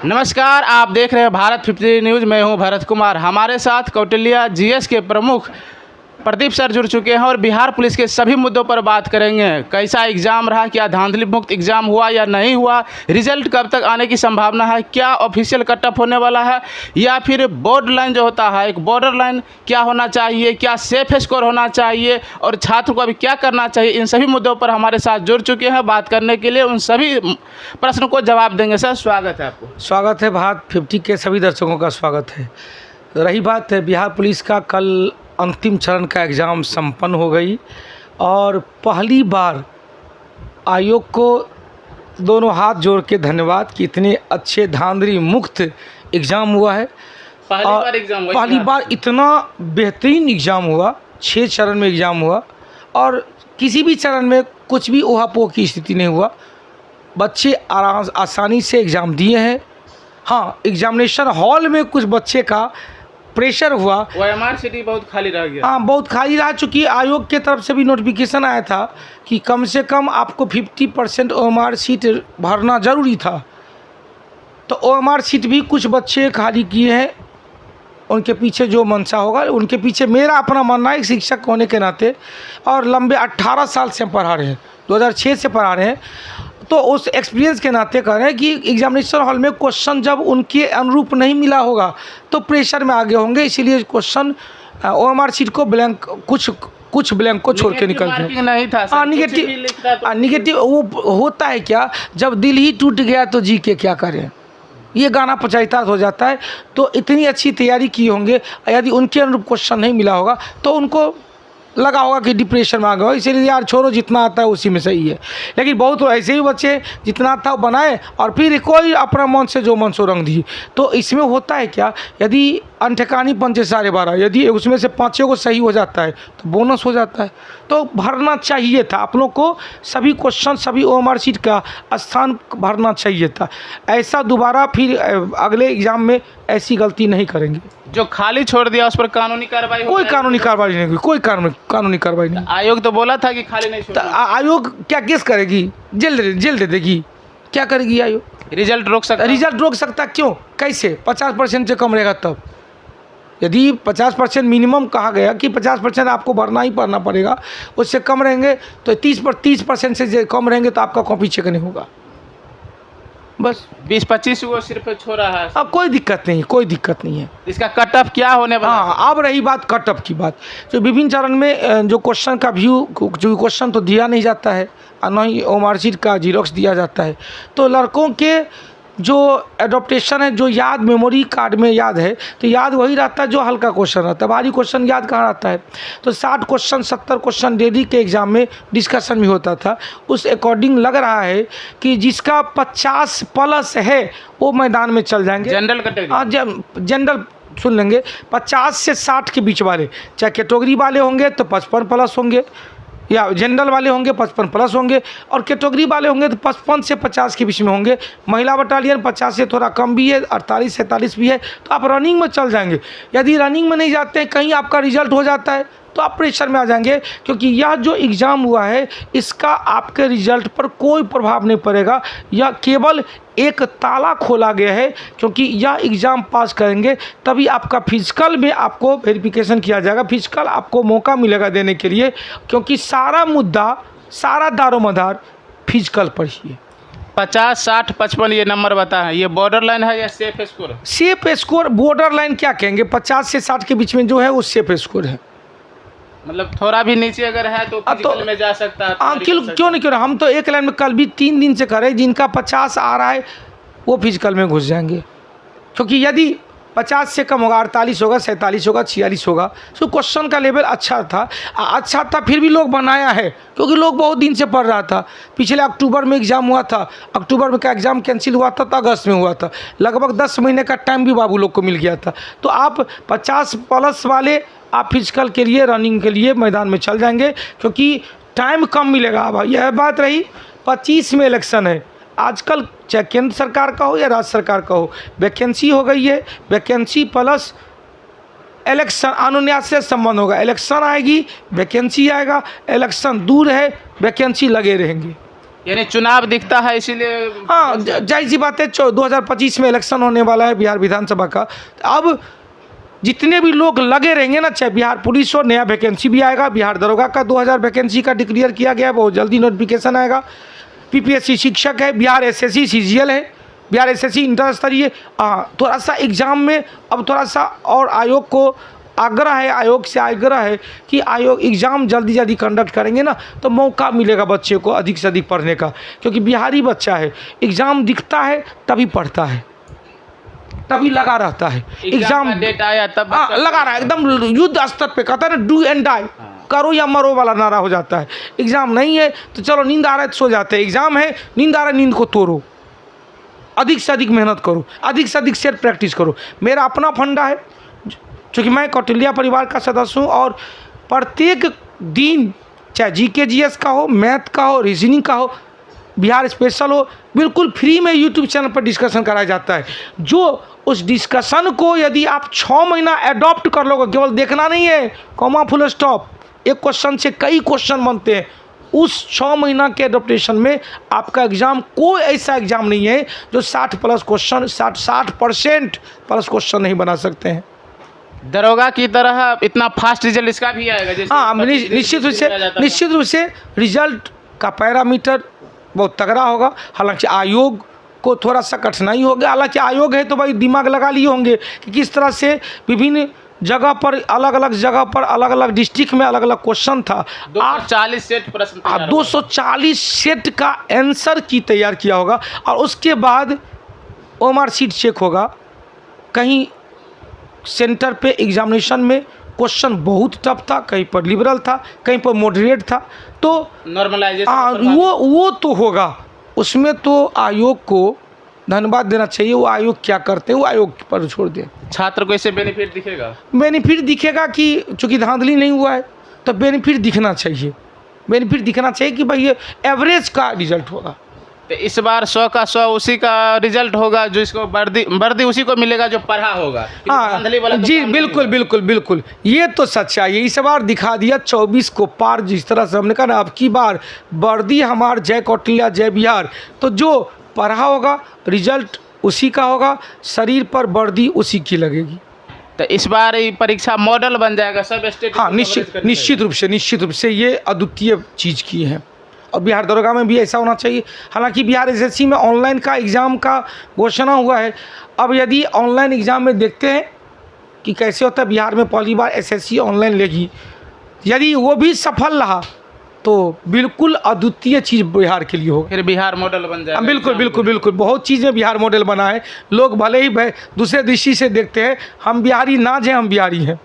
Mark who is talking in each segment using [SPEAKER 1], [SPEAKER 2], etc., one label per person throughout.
[SPEAKER 1] नमस्कार, आप देख रहे हैं भारत 50 न्यूज़। मैं हूं भरत कुमार। हमारे साथ कौटिल्य जीएस के प्रमुख प्रदीप सर जुड़ चुके हैं और बिहार पुलिस के सभी मुद्दों पर बात करेंगे। कैसा एग्ज़ाम रहा, क्या धांधली मुक्त एग्ज़ाम हुआ या नहीं हुआ, रिजल्ट कब तक आने की संभावना है, क्या ऑफिशियल कट ऑफ होने वाला है या फिर बॉर्डर लाइन जो होता है, एक बॉर्डर लाइन क्या होना चाहिए, क्या सेफ स्कोर होना चाहिए और छात्र को अभी क्या करना चाहिए, इन सभी मुद्दों पर हमारे साथ जुड़ चुके हैं। बात करने के लिए उन सभी प्रश्न को जवाब देंगे। सर, स्वागत है आपको।
[SPEAKER 2] स्वागत है। भारत 50 के सभी दर्शकों का स्वागत है। रही बात है बिहार पुलिस का, कल अंतिम चरण का एग्ज़ाम संपन्न हो गई और पहली बार आयोग को दोनों हाथ जोड़ के धन्यवाद कि इतने अच्छे धांधली मुक्त एग्ज़ाम हुआ है। पहली बार इतना बेहतरीन एग्ज़ाम हुआ। 6 चरण में एग्ज़ाम हुआ और किसी भी चरण में कुछ भी ऊहापोह की स्थिति नहीं हुआ। बच्चे आसानी से एग्ज़ाम दिए हैं। हाँ, एग्जामिनेशन हॉल में कुछ बच्चे का प्रेशर हुआ।
[SPEAKER 1] OMR सीट बहुत खाली रह गया।
[SPEAKER 2] हाँ, बहुत खाली रहा, चूँकि आयोग के तरफ से भी नोटिफिकेशन आया था कि कम से कम आपको 50% OMR सीट भरना ज़रूरी था। तो OMR सीट भी कुछ बच्चे खाली किए हैं। उनके पीछे जो मंशा होगा, उनके पीछे मेरा अपना मानना है, शिक्षक होने के नाते और लंबे 18 साल से पढ़ा रहे हैं, 2006 से पढ़ा रहे हैं, तो उस एक्सपीरियंस के नाते कह रहे हैं कि एग्जामिनेशन हॉल में क्वेश्चन जब उनके अनुरूप नहीं मिला होगा तो प्रेशर में आगे होंगे। इसीलिए क्वेश्चन OMR सीट को ब्लैंक, कुछ ब्लैंक को छोड़ के निकल गए।
[SPEAKER 1] नहीं था।
[SPEAKER 2] हाँ, निगेटिव वो होता है क्या, जब दिल ही टूट गया तो जी के क्या करें, ये गाना पंचायतात हो जाता है। तो इतनी अच्छी तैयारी की होंगे, यदि उनके अनुरूप क्वेश्चन नहीं मिला होगा तो उनको लगा होगा कि डिप्रेशन में आ गया, इसीलिए यार छोड़ो, जितना आता है उसी में सही है। लेकिन बहुत तो ऐसे ही बच्चे जितना था बनाए और फिर कोई अपना मन से जो मन सो रंग दिए। तो इसमें होता है क्या, यदि अनठिकानी पंचे सारे 12, यदि उसमें से 5 को सही हो जाता है तो बोनस हो जाता है। तो भरना चाहिए था आप लोग को, सभी क्वेश्चन सभी OMR सीट का स्थान भरना चाहिए था। ऐसा दोबारा फिर अगले एग्ज़ाम में ऐसी गलती नहीं करेंगे।
[SPEAKER 1] जो खाली छोड़ दिया उस पर कानूनी कार्रवाई?
[SPEAKER 2] कोई कानूनी कार्रवाई नहीं हुई, कोई कानूनी कार्रवाई नहीं।
[SPEAKER 1] आयोग तो बोला था कि खाली नहीं छोड़।
[SPEAKER 2] आयोग क्या केस करेगी? जेल दे देगी। क्या करेगी आयोग?
[SPEAKER 1] रिजल्ट रोक सकता।
[SPEAKER 2] क्यों? कैसे? 50% से कम रहेगा तब। यदि 50% मिनिमम कहा गया कि 50% आपको भरना ही भरना पड़ेगा, उससे कम रहेंगे तो 30% से कम रहेंगे तो आपका कॉपी चेक नहीं होगा। बस
[SPEAKER 1] 20-25 को सिर्फ छोड़ा है।
[SPEAKER 2] अब कोई दिक्कत नहीं है।
[SPEAKER 1] इसका कट ऑफ क्या होने वाला?
[SPEAKER 2] हाँ, अब रही बात कट ऑफ की बात, जो विभिन्न चरण में जो क्वेश्चन का व्यू, जो क्वेश्चन तो दिया नहीं जाता है और न ही OMR सीट का जीरोक्स दिया जाता है। तो लड़कों के जो एडोप्टेशन है, जो याद मेमोरी कार्ड में याद है, तो याद वही रहता है जो हल्का क्वेश्चन रहता है, भारी क्वेश्चन याद कहाँ रहता है। तो 60 क्वेश्चन 70 क्वेश्चन डेली के एग्ज़ाम में डिस्कशन भी होता था। उस अकॉर्डिंग लग रहा है कि जिसका 50+ है वो मैदान में चल जाएंगे।
[SPEAKER 1] General category?
[SPEAKER 2] हाँ, जनरल सुन लेंगे। 50 से 60 के बीच वाले, चाहे कैटेगरी वाले होंगे तो 55+ होंगे, या जनरल वाले होंगे 55+ होंगे, और कैटेगरी वाले होंगे तो 55 से 50 के बीच में होंगे। महिला बटालियन 50 से थोड़ा कम भी है, 48-47 भी है, तो आप रनिंग में चल जाएंगे। यदि रनिंग में नहीं जाते हैं, कहीं आपका रिजल्ट हो जाता है तो आप प्रेशर में आ जाएंगे, क्योंकि यह जो एग्ज़ाम हुआ है इसका आपके रिजल्ट पर कोई प्रभाव नहीं पड़ेगा। यह केवल एक ताला खोला गया है, क्योंकि यह एग्ज़ाम पास करेंगे तभी आपका फिजिकल में आपको वेरिफिकेशन किया जाएगा, फिजिकल आपको मौका मिलेगा देने के लिए, क्योंकि सारा मुद्दा, सारा दारोमदार फिजिकल पर ही है।
[SPEAKER 1] 50, 60, 55 ये नंबर बताएं, ये बॉर्डर लाइन है या safe score?
[SPEAKER 2] Safe score, border line क्या कहेंगे, 50 से 60 के बीच में जो है वो सेफ स्कोर है।
[SPEAKER 1] मतलब थोड़ा भी नीचे अगर है तो फिजिकल में जा सकता है।
[SPEAKER 2] हाँ, क्यों नहीं, हम तो एक लाइन में कल भी 3 दिन से करें, जिनका 50 आ रहा है वो फिजिकल में घुस जाएंगे। क्योंकि यदि 50 से कम होगा, 48 होगा, 47 होगा, 46 होगा, तो क्वेश्चन का लेवल अच्छा था, फिर भी लोग बनाया है, क्योंकि लोग बहुत दिन से पढ़ रहा था। पिछले अक्टूबर में एग्ज़ाम हुआ था, अक्टूबर में का एग्ज़ाम कैंसिल हुआ था तो अगस्त में हुआ था, लगभग 10 महीने का टाइम भी बाबू लोग को मिल गया था। तो आप 50+ वाले आप फिजिकल के लिए, रनिंग के लिए मैदान में चल जाएंगे, क्योंकि टाइम कम मिलेगा। अब यह बात रही, 25 में इलेक्शन है आजकल, चाहे केंद्र सरकार का हो या राज्य सरकार का हो, वैकेंसी हो गई है, वैकेंसी प्लस इलेक्शन अनुन्यास से संबंध होगा। इलेक्शन आएगी, वैकेंसी आएगा, इलेक्शन दूर है, वैकेंसी लगे रहेंगे।
[SPEAKER 1] यानी चुनाव दिखता है इसीलिए।
[SPEAKER 2] हाँ, जाहिर सी बात है 2025 में इलेक्शन होने वाला है बिहार विधानसभा का। अब जितने भी लोग लगे रहेंगे ना, चाहे बिहार पुलिस हो, नया वैकेंसी भी आएगा। बिहार दरोगा का 2000 वैकेंसी का डिक्लेयर किया गया है, बहुत जल्दी नोटिफिकेशन आएगा। पीपीएससी शिक्षक है, बिहार एसएससी सीजीएल है, बिहार एसएससी इंटर स्तरीय। थोड़ा सा एग्ज़ाम में अब थोड़ा सा और आयोग को आग्रह है, आयोग से आग्रह है कि आयोग एग्ज़ाम जल्दी जल्दी कंडक्ट करेंगे ना तो मौका मिलेगा बच्चे को अधिक से अधिक पढ़ने का, क्योंकि बिहारी बच्चा है, एग्ज़ाम दिखता है तभी पढ़ता है, तभी लगा रहता है। एग्ज़ाम
[SPEAKER 1] डेट आया तब
[SPEAKER 2] लगा रहा है, एकदम युद्ध स्तर पे, कहता है ना डू एंड डाई, करो या मरो वाला नारा हो जाता है। एग्ज़ाम नहीं है तो चलो नींद आ रहा है तो सो जाते हैं, एग्ज़ाम है नींद आ रहा है नींद को तोड़ो, अधिक से अधिक मेहनत करो, अधिक से अधिक सेल्फ प्रैक्टिस करो। मेरा अपना फंडा है, चूँकि मैं कौटिल्या परिवार का सदस्य हूँ और प्रत्येक दिन चाहे जीके जीएस का हो, मैथ का हो, रीजनिंग का हो, बिहार स्पेशल हो, बिल्कुल फ्री में यूट्यूब चैनल पर डिस्कशन कराया जाता है। जो उस डिस्कशन को यदि आप 6 महीना एडॉप्ट कर लोगे, केवल देखना नहीं है कॉमा फुल स्टॉप, एक क्वेश्चन से कई क्वेश्चन बनते हैं, उस 6 महीना के एडोप्टेशन में आपका एग्ज़ाम, कोई ऐसा एग्ज़ाम नहीं है जो 60 प्लस क्वेश्चन 60% प्लस क्वेश्चन नहीं बना सकते हैं।
[SPEAKER 1] दरोगा की तरह इतना फास्ट रिजल्ट इसका भी आएगा जैसे?
[SPEAKER 2] हाँ, निश्चित रूप से रिजल्ट का पैरामीटर बहुत तगड़ा होगा। हालांकि आयोग को थोड़ा सा कठिनाई होगा, हालांकि आयोग है तो भाई दिमाग लगा लिए होंगे कि किस तरह से विभिन्न जगह पर, अलग अलग जगह पर, अलग अलग डिस्ट्रिक्ट में अलग अलग क्वेश्चन था।
[SPEAKER 1] 240 सेट प्रश्न,
[SPEAKER 2] 240 सेट का आंसर की तैयार किया होगा और उसके बाद ओएमआर शीट चेक होगा। कहीं सेंटर पे एग्जामिनेशन में क्वेश्चन बहुत टफ था, कहीं पर लिबरल था, कहीं पर मॉडरेट था, तो
[SPEAKER 1] नॉर्मलाइजेशन
[SPEAKER 2] वो तो होगा। उसमें तो आयोग को धन्यवाद देना चाहिए। वो आयोग क्या करते हैं वो आयोग पर छोड़ दें।
[SPEAKER 1] छात्र को इससे बेनिफिट दिखेगा?
[SPEAKER 2] बेनिफिट दिखेगा कि चूँकि धांधली नहीं हुआ है तो बेनिफिट दिखना चाहिए, बेनिफिट दिखना चाहिए कि भाई ये एवरेज का रिजल्ट होगा।
[SPEAKER 1] तो इस बार 100 का 100 उसी का रिजल्ट होगा, जो इसको वर्दी उसी को मिलेगा जो पढ़ा होगा।
[SPEAKER 2] हाँ जी, बिल्कुल बिल्कुल बिल्कुल, ये तो सच्चाई है। इस बार दिखा दिया 24 को पार। जिस तरह से हमने कहा ना, अब की बार वर्दी हमार जय कौटिल्या जय बिहार, तो जो पढ़ा होगा रिजल्ट उसी का होगा, शरीर पर वर्दी उसी की लगेगी।
[SPEAKER 1] तो इस बार ये परीक्षा मॉडल बन जाएगा सब स्टेट?
[SPEAKER 2] हाँ, निश्चित रूप से ये अद्वितीय चीज़ की है और बिहार दरोगा में भी ऐसा होना चाहिए। हालांकि बिहार एसएससी में ऑनलाइन का एग्ज़ाम का घोषणा हुआ है। अब यदि ऑनलाइन एग्ज़ाम में देखते हैं कि कैसे होता है, बिहार में पहली बार एसएससी ऑनलाइन लेगी, यदि वो भी सफल रहा तो बिल्कुल अद्वितीय चीज़ बिहार के लिए होगी।
[SPEAKER 1] फिर बिहार मॉडल बन जाएगा।
[SPEAKER 2] बिल्कुल बिल्कुल बिल्कुल, बहुत चीज़ें बिहार मॉडल बना है। लोग भले ही दूसरे दृष्टि से देखते हैं, हम बिहारी ना जाए, हम बिहारी हैं।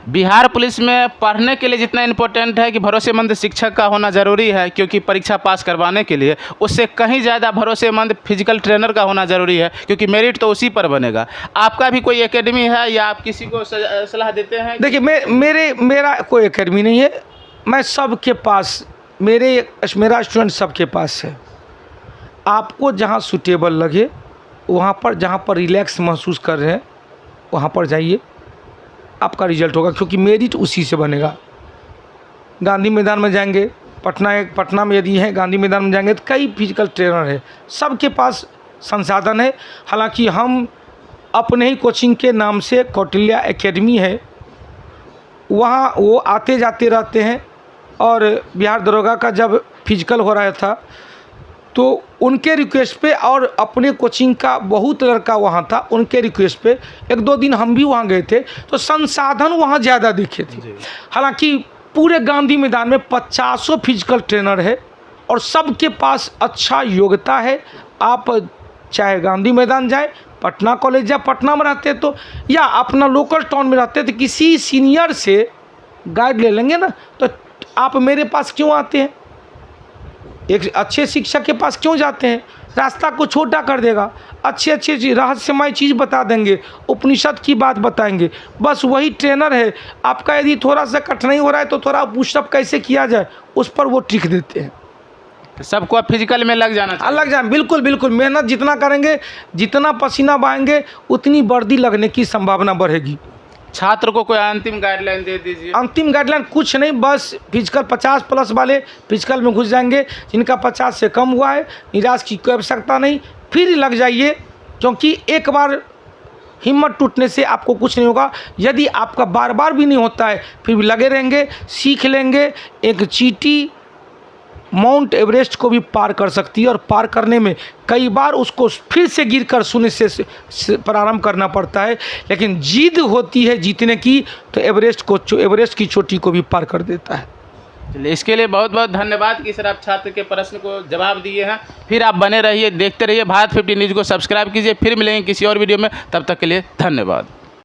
[SPEAKER 1] बिहार पुलिस में पढ़ने के लिए जितना इम्पोर्टेंट है कि भरोसेमंद शिक्षक का होना ज़रूरी है, क्योंकि परीक्षा पास करवाने के लिए उससे कहीं ज़्यादा भरोसेमंद फिजिकल ट्रेनर का होना ज़रूरी है, क्योंकि मेरिट तो उसी पर बनेगा। आपका भी कोई एकेडमी है या आप किसी को सलाह देते हैं?
[SPEAKER 2] देखिए, मेरा कोई एकेडमी नहीं है। मैं सबके पास, मेरा स्टूडेंट सबके पास है। आपको जहाँ सूटेबल लगे वहाँ पर, जहाँ पर रिलैक्स महसूस कर रहे हैं वहाँ पर जाइए, आपका रिजल्ट होगा, क्योंकि मेरिट उसी से बनेगा। गांधी मैदान में जाएंगे, पटना में यदि है गांधी मैदान में जाएंगे तो कई फिजिकल ट्रेनर है, सबके पास संसाधन है। हालांकि हम अपने ही कोचिंग के नाम से कौटिल्या एकेडमी है, वहाँ वो आते जाते रहते हैं। और बिहार दरोगा का जब फिजिकल हो रहा था तो उनके रिक्वेस्ट पे, और अपने कोचिंग का बहुत लड़का वहाँ था, उनके रिक्वेस्ट पे 1-2 दिन हम भी वहाँ गए थे, तो संसाधन वहाँ ज़्यादा दिखे थे। हालांकि पूरे गांधी मैदान में 50 फिजिकल ट्रेनर है और सबके पास अच्छा योग्यता है। आप चाहे गांधी मैदान जाए, पटना कॉलेज या पटना में रहते तो, या अपना लोकल टाउन में रहते तो किसी सीनियर से गाइड ले लेंगे ना, तो आप मेरे पास क्यों आते हैं? एक अच्छे शिक्षक के पास क्यों जाते हैं? रास्ता को छोटा कर देगा, अच्छे रहस्यमय चीज़ बता देंगे, उपनिषद की बात बताएंगे। बस वही ट्रेनर है। आपका यदि थोड़ा सा कठिनाई हो रहा है तो थोड़ा पुशअप कैसे किया जाए उस पर वो ट्रिक देते हैं।
[SPEAKER 1] सबको फिजिकल में लग जाना चाहिए।
[SPEAKER 2] लग जाए, बिल्कुल बिल्कुल। मेहनत जितना करेंगे, जितना पसीना बहाएंगे, उतनी वर्दी लगने की संभावना बढ़ेगी।
[SPEAKER 1] छात्र को कोई अंतिम गाइडलाइन दे दीजिए।
[SPEAKER 2] अंतिम गाइडलाइन कुछ नहीं, बस फिजिकल 50+ वाले फिजिकल में घुस जाएंगे। जिनका 50 से कम हुआ है, निराश की कोई आवश्यकता नहीं, फिर लग जाइए, क्योंकि एक बार हिम्मत टूटने से आपको कुछ नहीं होगा। यदि आपका बार बार भी नहीं होता है, फिर भी लगे रहेंगे, सीख लेंगे। एक चींटी माउंट एवरेस्ट को भी पार कर सकती है, और पार करने में कई बार उसको फिर से गिरकर शून्य से प्रारंभ करना पड़ता है, लेकिन जिद होती है जीतने की, तो एवरेस्ट की चोटी को भी पार कर देता है।
[SPEAKER 1] चलिए, इसके लिए बहुत बहुत धन्यवाद कि सर आप छात्र के प्रश्न को जवाब दिए हैं। फिर आप बने रहिए, देखते रहिए भारत 50 न्यूज़ को, सब्सक्राइब कीजिए। फिर मिलेंगे किसी और वीडियो में, तब तक के लिए धन्यवाद।